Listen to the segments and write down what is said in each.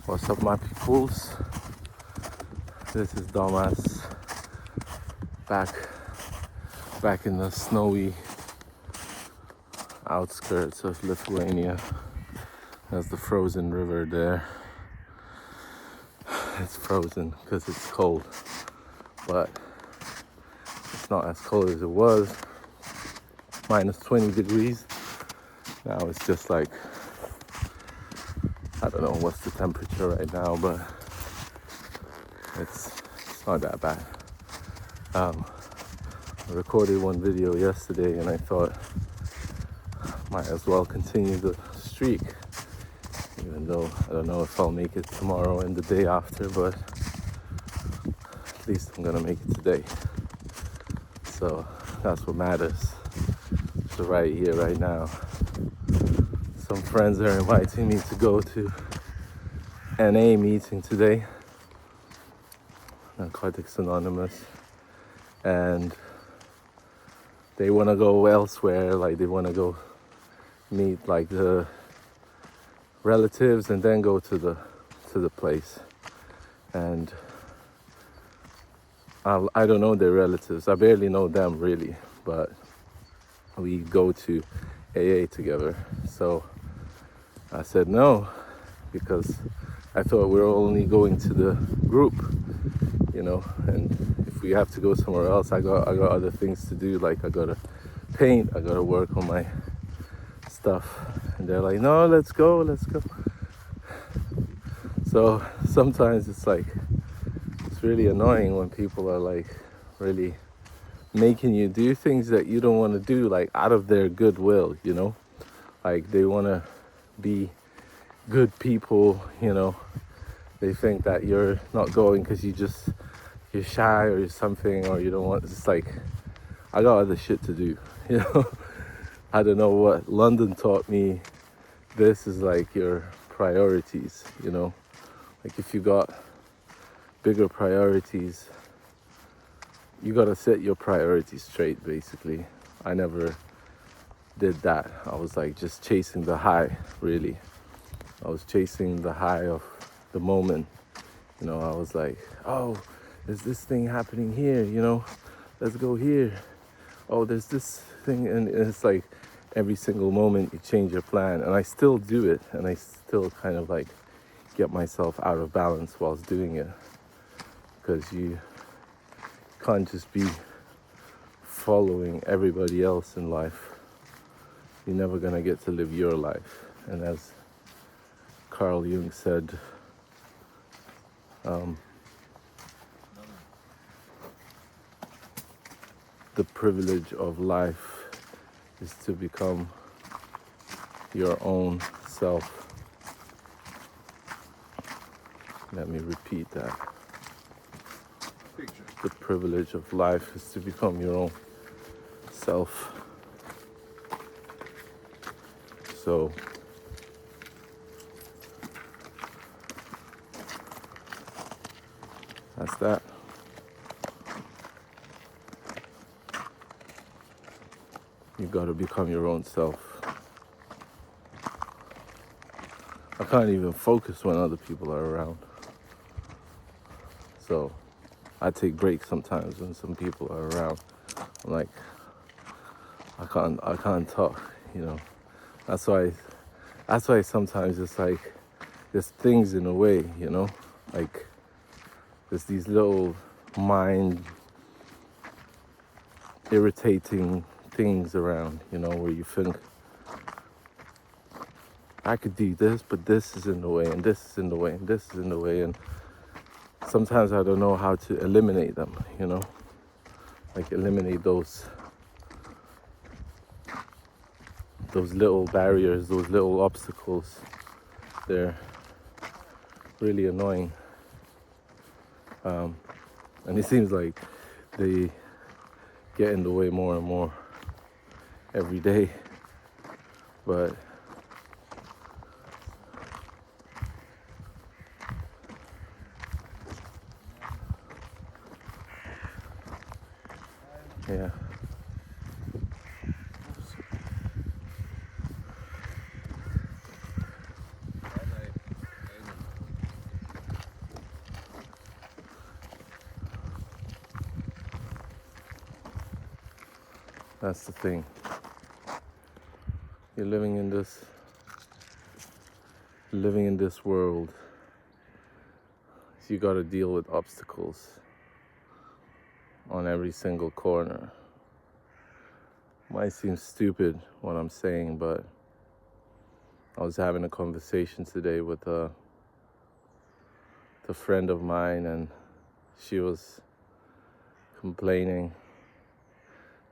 What's up, my peoples? This is Domas back in the snowy outskirts of Lithuania. There's the frozen river there. It's frozen because it's cold, but it's not as cold as it was. Minus 20 degrees. Now it's just like, I don't know what's the temperature right now, but it's not that bad. I recorded one video yesterday and I thought might as well continue the streak, even though I don't know if I'll make it tomorrow and the day after, but at least I'm gonna make it today. So that's what matters. So right here, right now, some friends are inviting me to go to NA meeting today, Narcotics Anonymous, and they want to go elsewhere, like they want to go meet like the relatives and then go to the place. And I don't know their relatives, I barely know them really, but we go to AA together. So I said no, because I thought we were only going to the group, you know, and if we have to go somewhere else, I got other things to do, like I gotta paint, I gotta work on my stuff. And they're like, no, let's go. So sometimes it's like, it's really annoying when people are like really making you do things that you don't want to do, like out of their goodwill, you know, like they want to be good people, you know. They think that you're not going because you're shy or something, or you don't want. It's like, I got other shit to do, you know. I don't know what London taught me. This is like your priorities, you know. Like if you got bigger priorities, you gotta set your priorities straight, basically. I never did that. I was like just chasing the high, really. I was chasing the high of the moment. You know, I was like, oh, there's this thing happening here, you know, let's go here. Oh, there's this thing, and it's like every single moment you change your plan, and I still do it, and I still kind of like get myself out of balance whilst doing it, because you can't just be following everybody else in life. You're never gonna get to live your life. And as Carljung said, the privilege of life is to become your own self. Let me repeat that. The privilege of life is to become your own self. So that's that. You gotta become your own self. I can't even focus when other people are around. So I take breaks sometimes when some people are around. I'm like, I can't talk, you know. That's why sometimes it's like there's things in a way, you know, like there's these little mind irritating things around, you know, where you think, I could do this, but this is in the way, and this is in the way, and this is in the way, and sometimes I don't know how to eliminate them, you know, like eliminate those little barriers, those little obstacles. They're really annoying, and it seems like they get in the way more and more every day, but yeah. That's the thing. You're living in this world. You got to deal with obstacles on every single corner. Might seem stupid what I'm saying, but I was having a conversation today with a friend of mine, and she was complaining.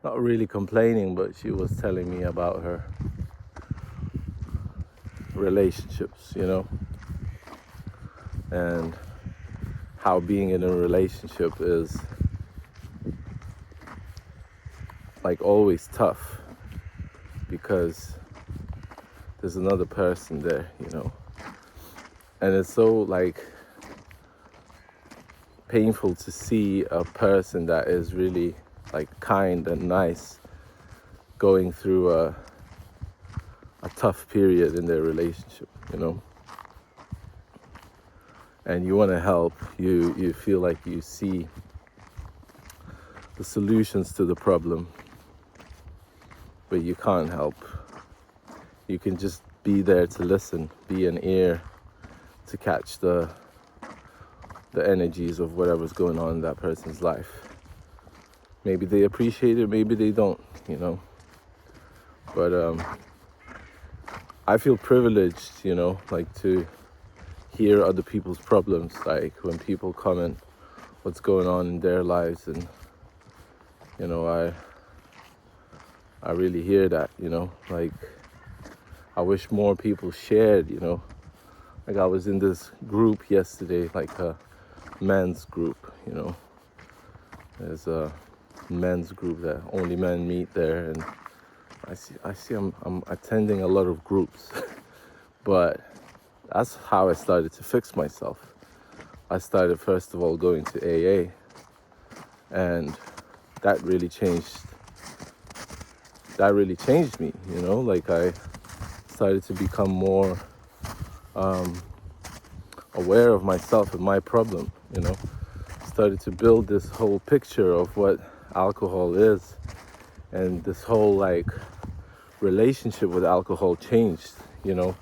Not really complaining, but she was telling me about her relationships, and how being in a relationship is like always tough because there's another person there, and it's so like painful to see a person that is really like kind and nice going through a tough period in their relationship, and you want to help. You feel like you see the solutions to the problem, but you can't help. You can just be there to listen, be an ear to catch the energies of whatever's going on in that person's life. Maybe they appreciate it, maybe they don't, But I feel privileged, like to hear other people's problems, like when people comment what's going on in their lives, and I really hear that, like I wish more people shared, like I was in this group yesterday, like a men's group, there's a men's group that only men meet there, and I see I'm attending a lot of groups but that's how I started to fix myself. I started first of all going to AA, and that really changed me, like I started to become more aware of myself and my problem, started to build this whole picture of what alcohol is, and this whole like relationship with alcohol changed, It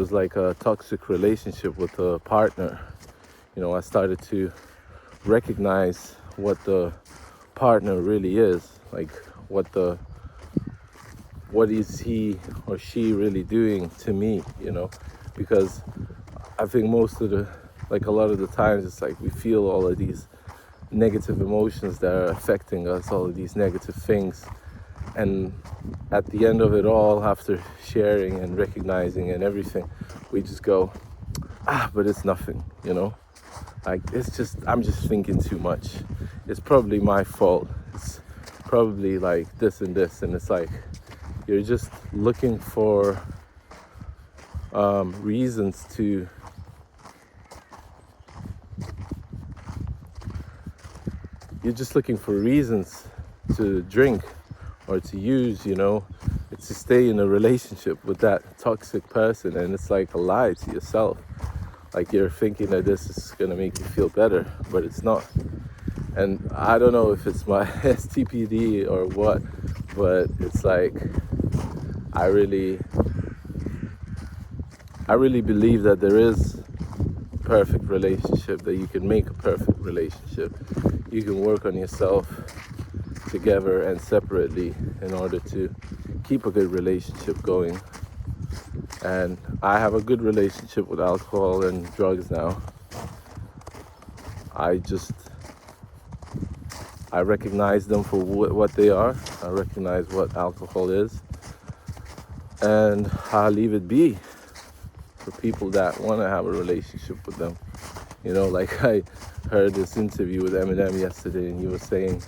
was like a toxic relationship with a partner. I started to recognize what the partner really is, like what is he or she really doing to me, because I think a lot of the times it's like we feel all of these negative emotions that are affecting us, all of these negative things, and at the end of it all, after sharing and recognizing and everything, we just go, but it's nothing, like I'm just thinking too much. It's probably my fault. It's probably like this and this, and it's like you're just looking for reasons to drink or to use, it's to stay in a relationship with that toxic person, and it's like a lie to yourself. Like you're thinking that this is gonna make you feel better, but it's not. And I don't know if it's my stpd or what, but it's like I really believe that there is a perfect relationship, that you can make a perfect relationship. You can work on yourself together and separately in order to keep a good relationship going. And I have a good relationship with alcohol and drugs now. I recognize them for what they are. I recognize what alcohol is, and I leave it be for people that want to have a relationship with them. Like I heard this interview with Eminem yesterday, and he was saying,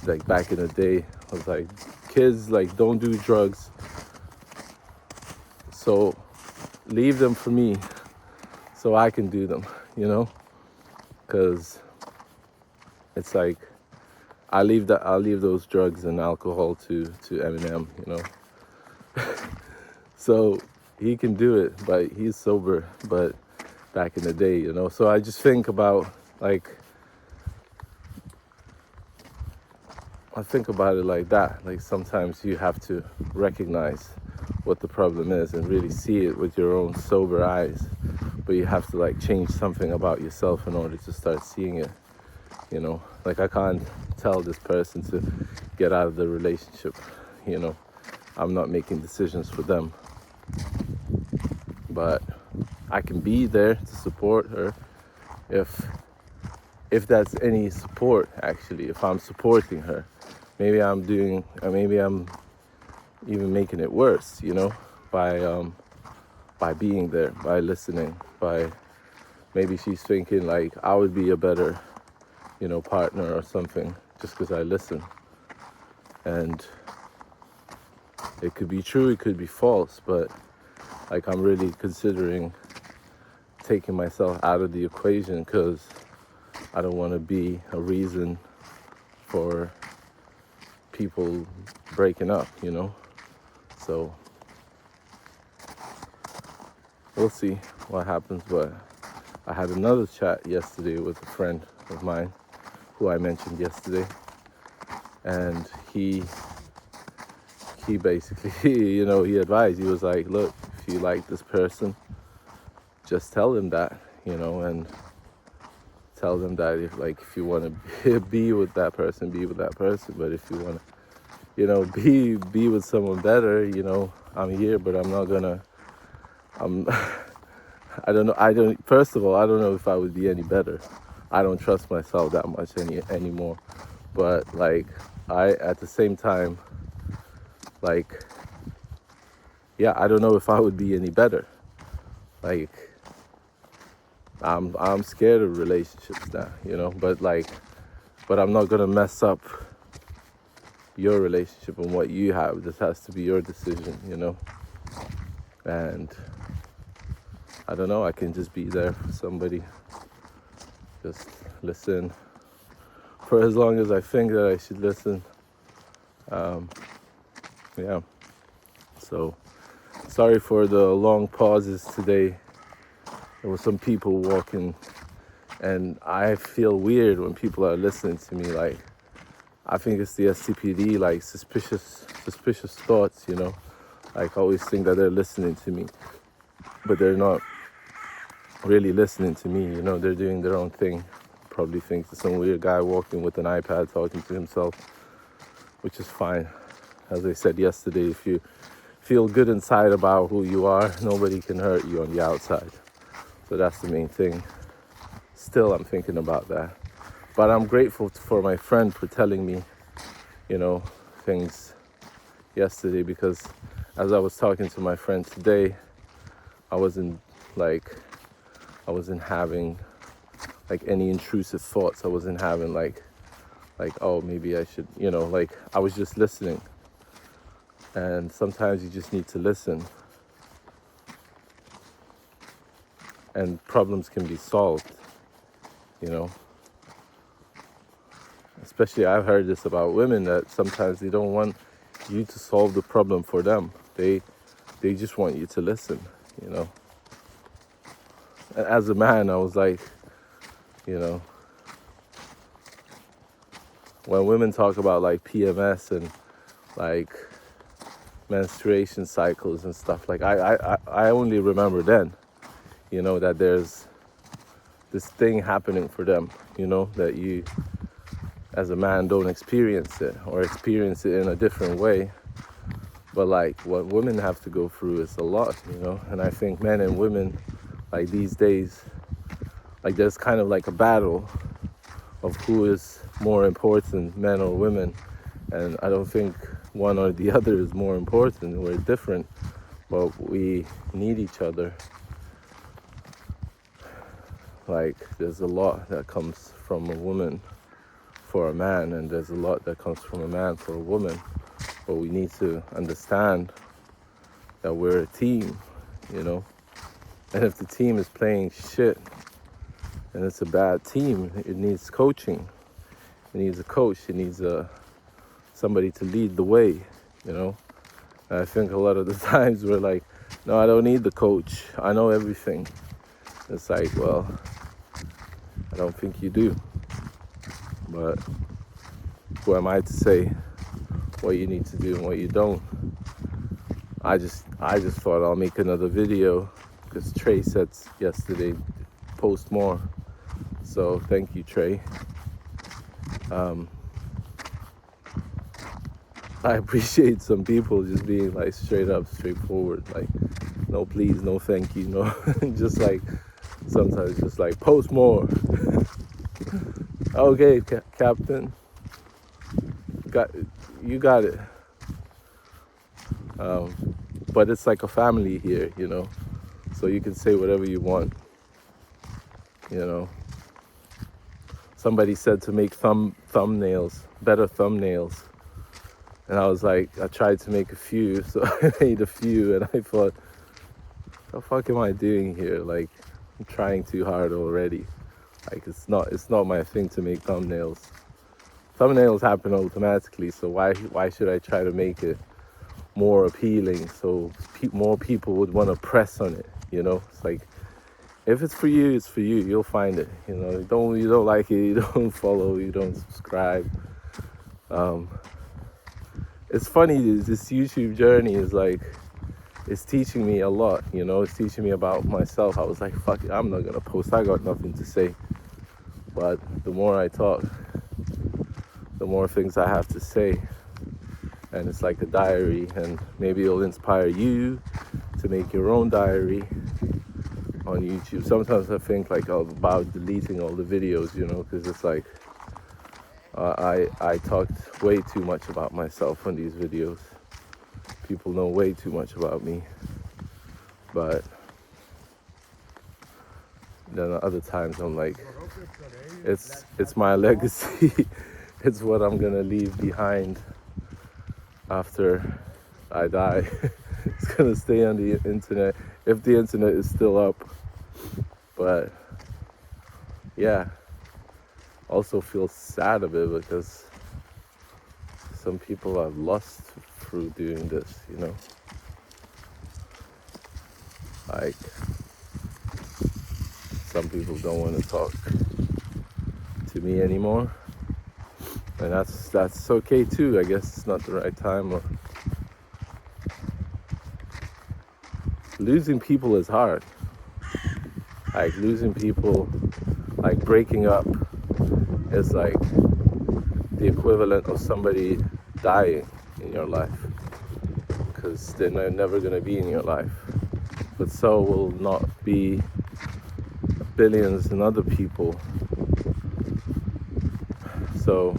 like back in the day, I was like, kids like don't do drugs, so leave them for me so I can do them, because it's like I'll leave those drugs and alcohol to Eminem, so he can do it, but he's sober. But back in the day, so I just think about like I think about it like that. Like sometimes you have to recognize what the problem is and really see it with your own sober eyes. But you have to like change something about yourself in order to start seeing it. You know, like I can't tell this person to get out of the relationship. You know, I'm not making decisions for them. But I can be there to support her if that's any support, actually, if I'm supporting her. Maybe I'm even making it worse, you know, by being there, by listening, by maybe she's thinking like I would be a better, you know, partner or something just because I listen. And it could be true, it could be false, but like I'm really considering taking myself out of the equation because I don't want to be a reason for people breaking up, you know. So we'll see what happens. But I had another chat yesterday with a friend of mine who I mentioned yesterday, and he basically, you know, he advised, he was like, look, if you like this person, just tell them that, you know, and tell them that if you want to be with that person, be with that person. But if you want to, you know, be with someone better, you know, I'm here, but I'm not gonna, I don't know, first of all, I don't know if I would be any better. I don't trust myself that much anymore. But like, at the same time, like, yeah, I don't know if I would be any better. Like, I'm scared of relationships now, you know, but I'm not gonna mess up your relationship and what you have. This has to be your decision, you know. And I don't know, I can just be there for somebody, just listen for as long as I think that I should listen. Yeah, so sorry for the long pauses today. There were some people walking, and I feel weird when people are listening to me. Like, I think it's the stpd, like suspicious thoughts, you know. Like, I always think that they're listening to me, but they're not really listening to me, you know. They're doing their own thing. Probably think it's some weird guy walking with an iPad talking to himself, which is fine. As I said yesterday, if you feel good inside about who you are, nobody can hurt you on the outside. So that's the main thing. Still, I'm thinking about that. But I'm grateful for my friend for telling me, you know, things yesterday, because as I was talking to my friend today, I wasn't having like any intrusive thoughts. I wasn't having like, oh, maybe I should, you know, like I was just listening. And sometimes you just need to listen. And problems can be solved, you know. Especially I've heard this about women, that sometimes they don't want you to solve the problem for them. They just want you to listen, you know. And as a man, I was like, you know, when women talk about like PMS and like menstruation cycles and stuff, like I only remember then, you know, that there's this thing happening for them, you know, that you as a man don't experience it, or experience it in a different way. But like what women have to go through is a lot, you know. And I think men and women, like these days, like there's kind of like a battle of who is more important, men or women. And I don't think one or the other is more important. We're different, but we need each other. Like there's a lot that comes from a woman for a man, and there's a lot that comes from a man for a woman. But we need to understand that we're a team, you know. And if the team is playing shit, and it's a bad team, it needs coaching. It needs a coach. It needs somebody to lead the way, you know. And I think a lot of the times we're like, no, I don't need the coach. I know everything. It's like, well, I don't think you do. But who am I to say what you need to do and what you don't? I just thought I'll make another video because Trey said yesterday, post more. So thank you, Trey. I appreciate some people just being like straight up, straightforward, like no please, no thank you, no. Just like sometimes just like post more. Okay, Captain, you got it. But it's like a family here, you know, so you can say whatever you want, you know. Somebody said to make thumbnails, better thumbnails. And I was like, I tried to make a few, so I made a few, and I thought, what the fuck am I doing here? Like, I'm trying too hard already. Like, it's not my thing to make thumbnails. Thumbnails happen automatically, so why should I try to make it more appealing so more people would want to press on it, you know? It's like, if it's for you, it's for you. You'll find it, you know. You don't like it, you don't follow, you don't subscribe. It's funny, this YouTube journey is like, it's teaching me a lot, you know. It's teaching me about myself. I was like, fuck it, I'm not gonna post, I got nothing to say. But the more I talk, the more things I have to say. And it's like a diary, and maybe it'll inspire you to make your own diary on YouTube. Sometimes I think like about deleting all the videos, you know, because it's like I talked way too much about myself on these videos. People know way too much about me. But then other times I'm like, it's my legacy. It's what I'm gonna leave behind after I die. It's gonna stay on the internet, if the internet is still up. But yeah, also feel sad a bit because some people I've lost through doing this, you know. Like, some people don't want to talk to me anymore, and that's okay too. I guess it's not the right time. Or losing people is hard. Like, losing people, like breaking up, is like the equivalent of somebody dying in your life, because they're never gonna be in your life. But so will not be billions and other people. So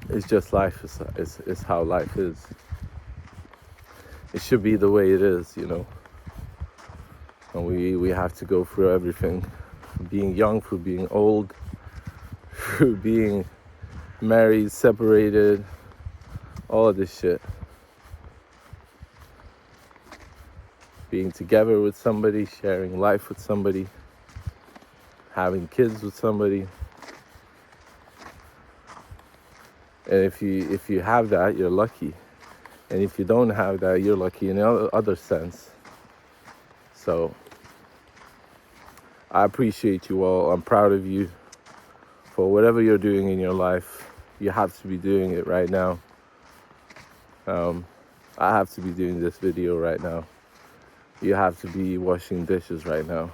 it's just life. It's how life is. It should be the way it is, you know. And we have to go through everything, from being young, through being old, through being married, separated, all of this shit. Being together with somebody, sharing life with somebody, having kids with somebody. And if you have that, you're lucky. And if you don't have that, you're lucky in other sense. So I appreciate you all. I'm proud of you for whatever you're doing in your life. You have to be doing it right now. I have to be doing this video right now. You have to be washing dishes right now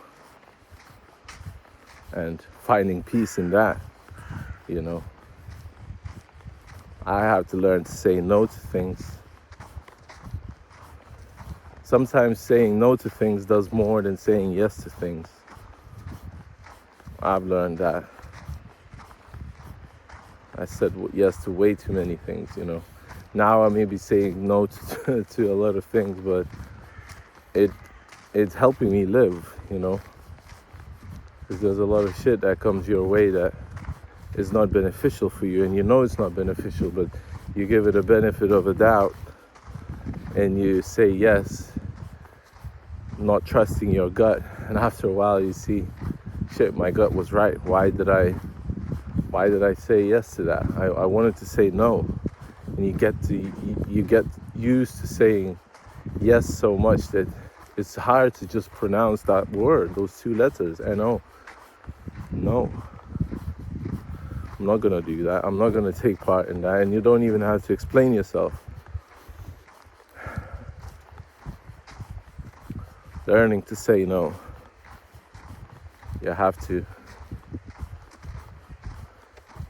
and finding peace in that, you know. I have to learn to say no to things. Sometimes saying no to things does more than saying yes to things. I've learned that. I said yes to way too many things, you know. Now I may be saying no to a lot of things, but it's helping me live, you know. Because there's a lot of shit that comes your way that is not beneficial for you, and you know it's not beneficial, but you give it a benefit of a doubt and you say yes, not trusting your gut. And after a while you see, shit, my gut was right. Why did I say yes to that? I wanted to say no. And you get used to saying yes so much that it's hard to just pronounce that word, those two letters, N-O. No. I'm not gonna do that. I'm not gonna take part in that. And you don't even have to explain yourself. Learning to say no. You have to.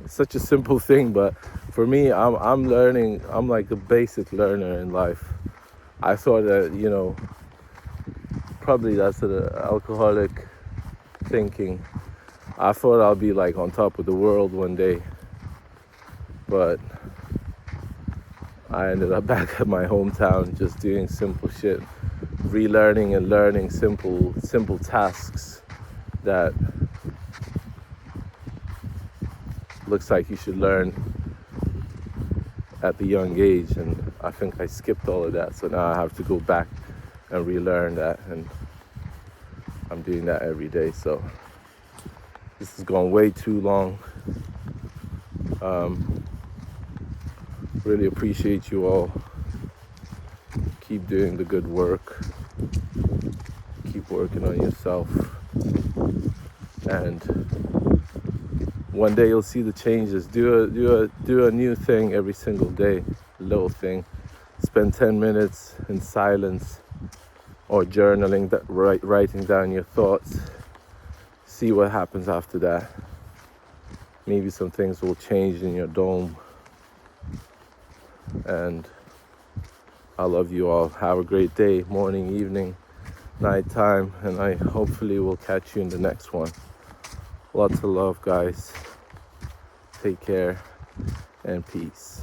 It's such a simple thing, but for me, I'm learning. I'm like a basic learner in life. I thought that, you know, probably that's the alcoholic thinking. I thought I'll be like on top of the world one day, but I ended up back at my hometown just doing simple shit, relearning and learning simple tasks that looks like you should learn at the young age, and I think I skipped all of that, so now I have to go back and relearn that, and I'm doing that every day. So this has gone way too long. Really appreciate you all. Keep doing the good work. Keep working on yourself. And one day you'll see the changes. Do a new thing every single day. A little thing. Spend 10 minutes in silence or journaling, writing down your thoughts. See what happens after that. Maybe some things will change in your dome. And I love you all. Have a great day, morning, evening, nighttime, and I hopefully will catch you in the next one. Lots of love, guys. Take care and peace.